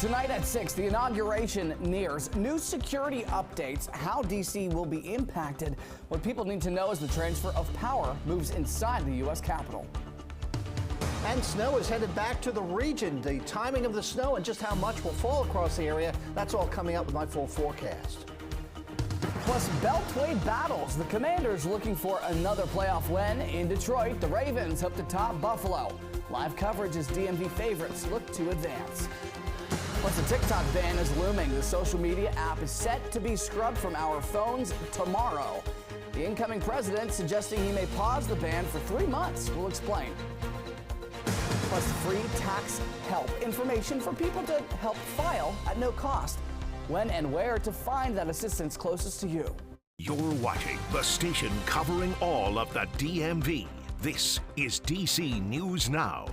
Tonight at 6, the inauguration nears. New security updates, how D.C. will be impacted, what people need to know as the transfer of power moves inside the U.S. Capitol. And snow is headed back to the region. The timing of the snow and just how much will fall across the area, that's all coming up with my full forecast. Plus, Beltway battles. The Commanders looking for another playoff win. In Detroit, the Ravens hope to top Buffalo. Live coverage as DMV favorites look to advance. Plus, a TikTok ban is looming. The social media app is set to be scrubbed from our phones tomorrow. The incoming president suggesting he may pause the ban for 3 months. We'll explain. Plus, free tax help information for people to help file at no cost. When and where to find that assistance closest to you. You're watching the station covering all of the DMV. This is DC News Now.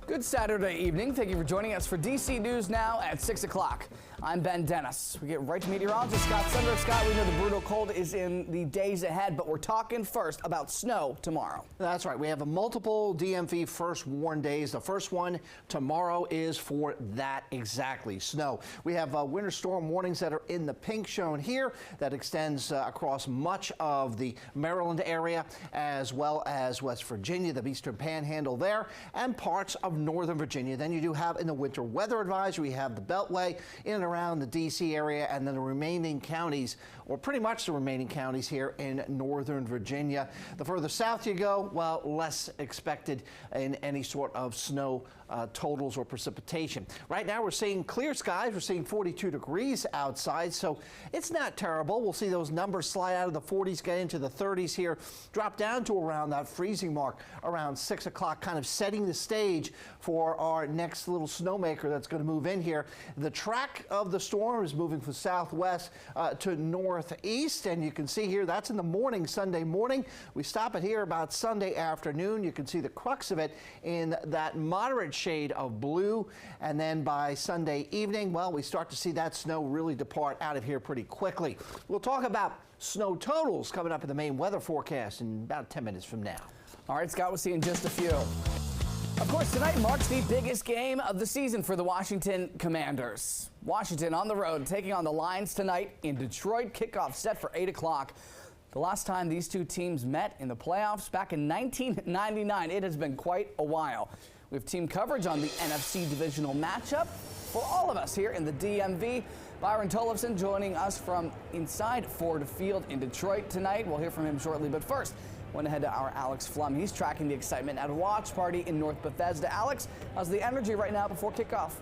Good Saturday evening. Thank you for joining us for DC News Now at 6 o'clock. I'm Ben Dennis. We get right to meteorologist Scott Sundberg. Scott, we know the brutal cold is in the days ahead, but we're talking first about snow tomorrow. That's right. We have multiple DMV first warn days. The first one tomorrow is for that exactly, snow. We have winter storm warnings that are in the pink shown here that extends across much of the Maryland area as well as West Virginia, the eastern panhandle there, and parts of northern Virginia. Then you do have in the winter weather advisory, we have the Beltway in and around the D.C. area, and then the remaining counties, or pretty much the remaining counties here in northern Virginia. The further south you go, well, less expected in any sort of snow totals or precipitation. Right now we're seeing clear skies. We're seeing 42 degrees outside, so it's not terrible. We'll see those numbers slide out of the 40s, get into the 30s here, drop down to around that freezing mark around 6 o'clock, kind of setting the stage for our next little snowmaker that's going to move in here. The track of the storm is moving from southwest to northeast, and you can see here that's in the morning, Sunday morning. We stop it here about Sunday afternoon. You can see the crux of it in that moderate shade of blue, and then by Sunday evening, well, we start to see that snow really depart out of here pretty quickly. We'll talk about snow totals coming up in the main weather forecast in about 10 minutes from now. All right, Scott, we'll see in just a few. Of course, tonight marks the biggest game of the season for the Washington Commanders. Washington on the road taking on the Lions tonight in Detroit. Kickoff set for 8 o'clock. The last time these two teams met in the playoffs back in 1999. It has been quite a while. We have team coverage on the NFC divisional matchup for all of us here in the DMV. Byron Tollefson joining us from inside Ford Field in Detroit tonight. We'll hear from him shortly, but first, went ahead to our Alex Flum. He's tracking the excitement at a watch party in North Bethesda. Alex, how's the energy right now before kickoff?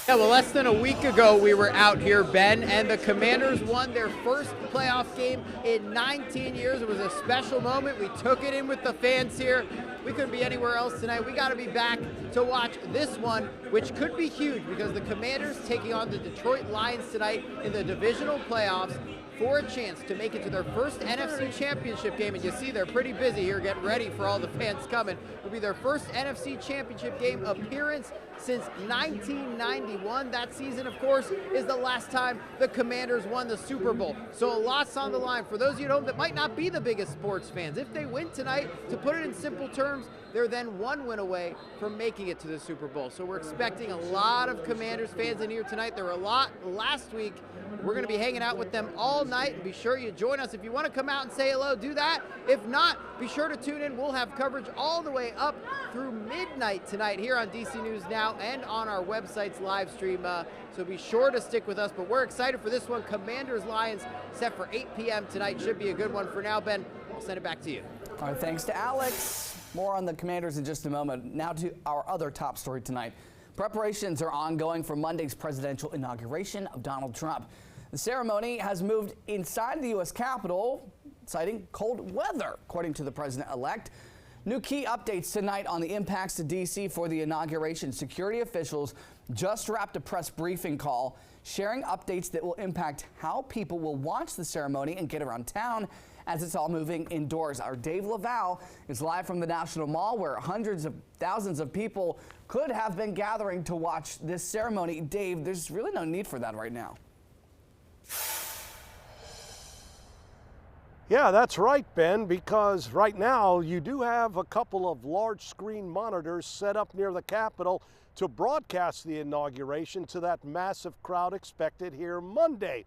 Yeah, well, less than a week ago, we were out here, Ben, and the Commanders won their first playoff game in 19 years. It was a special moment. We took it in with the fans here. We couldn't be anywhere else tonight. We got to be back to watch this one, which could be huge because the Commanders taking on the Detroit Lions tonight in the divisional playoffs for a chance to make it to their first NFC Championship game. And you see they're pretty busy here getting ready for all the fans coming. It'll be their first NFC Championship game appearance since 1991. That season, of course, is the last time the Commanders won the Super Bowl. So a lot's on the line. For those of you at home that might not be the biggest sports fans, if they win tonight, to put it in simple terms, they're then one win away from making it to the Super Bowl. So we're expecting a lot of Commanders fans in here tonight. There were a lot last week. We're going to be hanging out with them all night, and be sure you join us. If you want to come out and say hello, do that. If not, be sure to tune in. We'll have coverage all the way up through midnight tonight here on DC News Now and on our website's live stream. So be sure to stick with us. But we're excited for this one. Commanders-Lions set for 8 p.m. tonight. Should be a good one. For now, Ben, I'll send it back to you. All right, thanks to Alex. More on the Commanders in just a moment. Now to our other top story tonight. Preparations are ongoing for Monday's presidential inauguration of Donald Trump. The ceremony has moved inside the U.S. Capitol, citing cold weather, according to the president-elect. New key updates tonight on the impacts to D.C. for the inauguration. Security officials just wrapped a press briefing call, sharing updates that will impact how people will watch the ceremony and get around town as it's all moving indoors. Our Dave Laval is live from the National Mall, where hundreds of thousands of people could have been gathering to watch this ceremony. Dave, there's really no need for that right now. Yeah, that's right, Ben, because right now you do have a couple of large screen monitors set up near the Capitol to broadcast the inauguration to that massive crowd expected here Monday.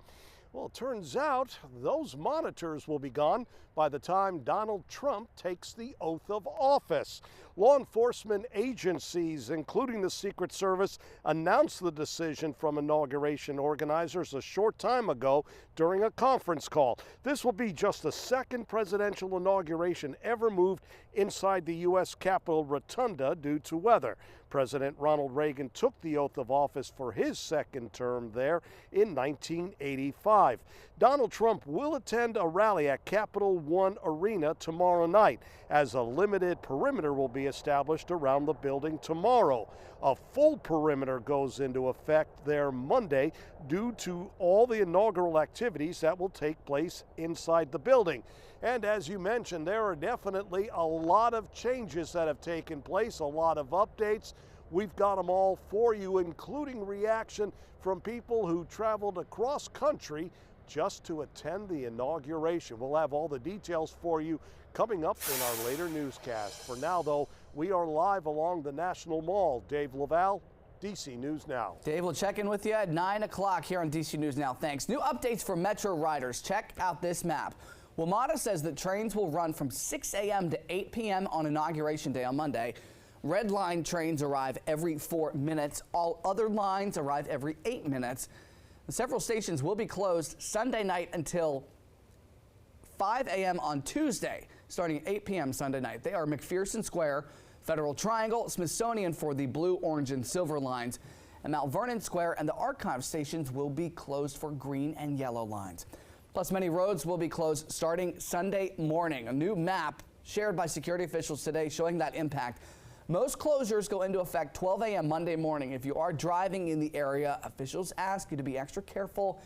Well, it turns out those monitors will be gone by the time Donald Trump takes the oath of office. Law enforcement agencies, including the Secret Service, announced the decision from inauguration organizers a short time ago during a conference call. This will be just the second presidential inauguration ever moved inside the U.S. Capitol Rotunda due to weather. President Ronald Reagan took the oath of office for his second term there in 1985. Donald Trump will attend a rally at Capital One Arena tomorrow night, as a limited perimeter will be established around the building tomorrow. A full perimeter goes into effect there Monday due to all the inaugural activities that will take place inside the building. And as you mentioned, there are definitely a lot of changes that have taken place, a lot of updates. We've got them all for you, including reaction from people who traveled across country just to attend the inauguration. We'll have all the details for you coming up in our later newscast. For now, though, we are live along the National Mall. Dave Laval, DC News Now. Dave will check in with you at 9 o'clock here on DC News Now. Thanks. New updates for Metro riders. Check out this map. WMATA says that trains will run from 6 a.m. to 8 p.m. on Inauguration Day on Monday. Red Line trains arrive every 4 minutes. All other lines arrive every 8 minutes. Several stations will be closed Sunday night until 5 a.m. on Tuesday, starting at 8 p.m. Sunday night. They are McPherson Square, Federal Triangle, Smithsonian for the blue, orange, and silver lines, and Mount Vernon Square and the Archive stations will be closed for green and yellow lines. Plus, many roads will be closed starting Sunday morning. A new map shared by security officials today showing that impact. Most closures go into effect 12 a.m. Monday morning. If you are driving in the area, officials ask you to be extra careful.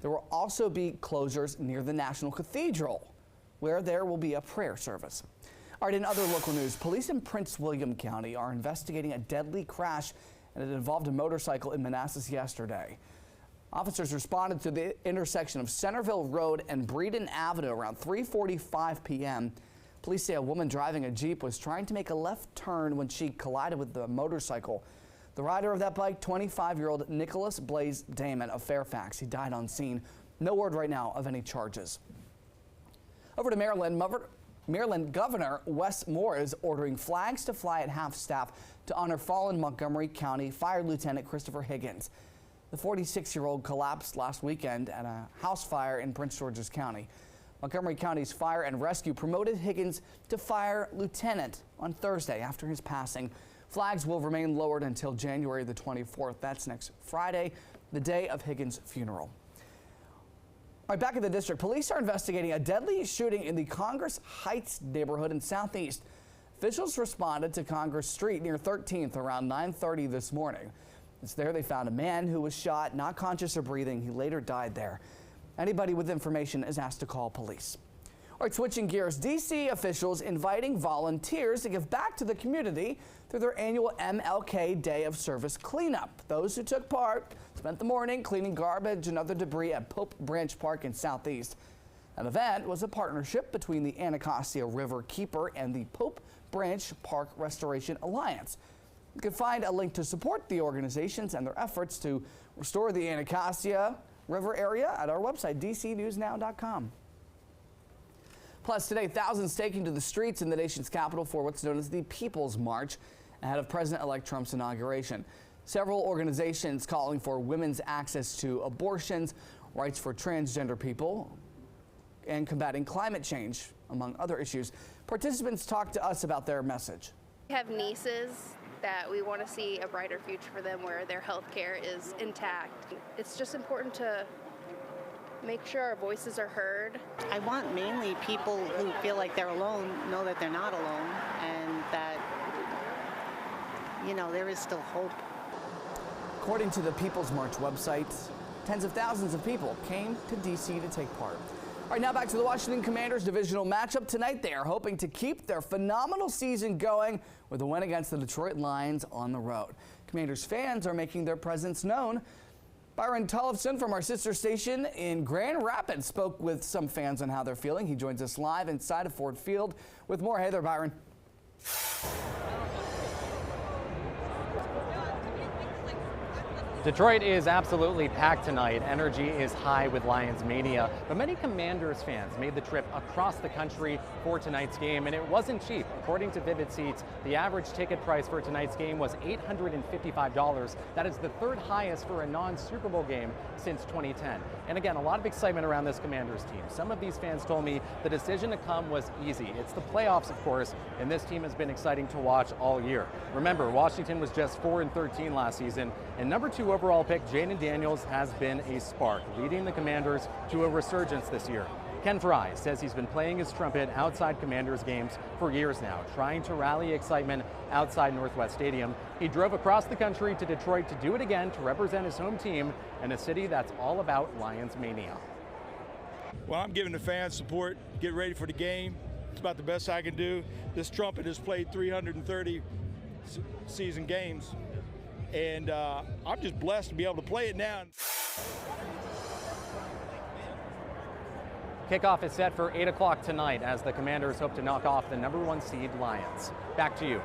There will also be closures near the National Cathedral, where there will be a prayer service. All right, in other local news, police in Prince William County are investigating a deadly crash, and it involved a motorcycle in Manassas yesterday. Officers responded to the intersection of Centerville Road and Breeden Avenue around 3:45 p.m. Police say a woman driving a Jeep was trying to make a left turn when she collided with the motorcycle. The rider of that bike, 25-year-old Nicholas Blaze Damon of Fairfax. He died on scene. No word right now of any charges. Over to Maryland. Maryland Governor Wes Moore is ordering flags to fly at half-staff to honor fallen Montgomery County Fire Lieutenant Christopher Higgins. The 46-year-old collapsed last weekend at a house fire in Prince George's County. Montgomery County's Fire and Rescue promoted Higgins to Fire Lieutenant on Thursday after his passing. Flags will remain lowered until January the 24th. That's next Friday, the day of Higgins' funeral. All right, back in the district, police are investigating a deadly shooting in the Congress Heights neighborhood in Southeast. Officials responded to Congress Street near 13th around 9:30 this morning. It's there they found a man who was shot, not conscious or breathing. He later died there. Anybody with information is asked to call police. All right, switching gears, D.C. officials inviting volunteers to give back to the community through their annual MLK Day of Service cleanup. Those who took part spent the morning cleaning garbage and other debris at Pope Branch Park in Southeast. That event was a partnership between the Anacostia River Keeper and the Pope Branch Park Restoration Alliance. You can find a link to support the organizations and their efforts to restore the Anacostia River area at our website, dcnewsnow.com. Plus, today, thousands taking to the streets in the nation's capital for what's known as the People's March ahead of President-elect Trump's inauguration. Several organizations calling for women's access to abortions, rights for transgender people, and combating climate change, among other issues. Participants talked to us about their message. We have nieces that we want to see a brighter future for them where their health care is intact. It's just important to make sure our voices are heard. I want mainly people who feel like they're alone know that they're not alone and that, you know, there is still hope. According to the People's March website, tens of thousands of people came to D.C. to take part. All right, now back to the Washington Commanders divisional matchup tonight. They are hoping to keep their phenomenal season going with a win against the Detroit Lions on the road. Commanders fans are making their presence known. Byron Tollefson from our sister station in Grand Rapids spoke with some fans on how they're feeling. He joins us live inside of Ford Field with more. Hey there, Byron. Detroit is absolutely packed tonight. Energy is high with Lions mania, but many Commanders fans made the trip across the country for tonight's game, and it wasn't cheap. According to Vivid Seats, the average ticket price for tonight's game was $855. That is the third highest for a non-Super Bowl game since 2010. And again, a lot of excitement around this Commanders team. Some of these fans told me the decision to come was easy. It's the playoffs, of course, and this team has been exciting to watch all year. Remember, Washington was just 4-13 last season, and number 2 overall pick Jayden Daniels has been a spark, leading the Commanders to a resurgence this year. Ken Fry says he's been playing his trumpet outside Commanders games for years now, trying to rally excitement outside Northwest Stadium. He drove across the country to Detroit to do it again, to represent his home team in a city that's all about Lions mania. Well, I'm giving the fans support, get ready for the game. It's about the best I can do. This trumpet has played 330 season games, and I'm just blessed to be able to play it now. Kickoff is set for 8 o'clock tonight as the Commanders hope to knock off the #1 seed Lions. Back to you.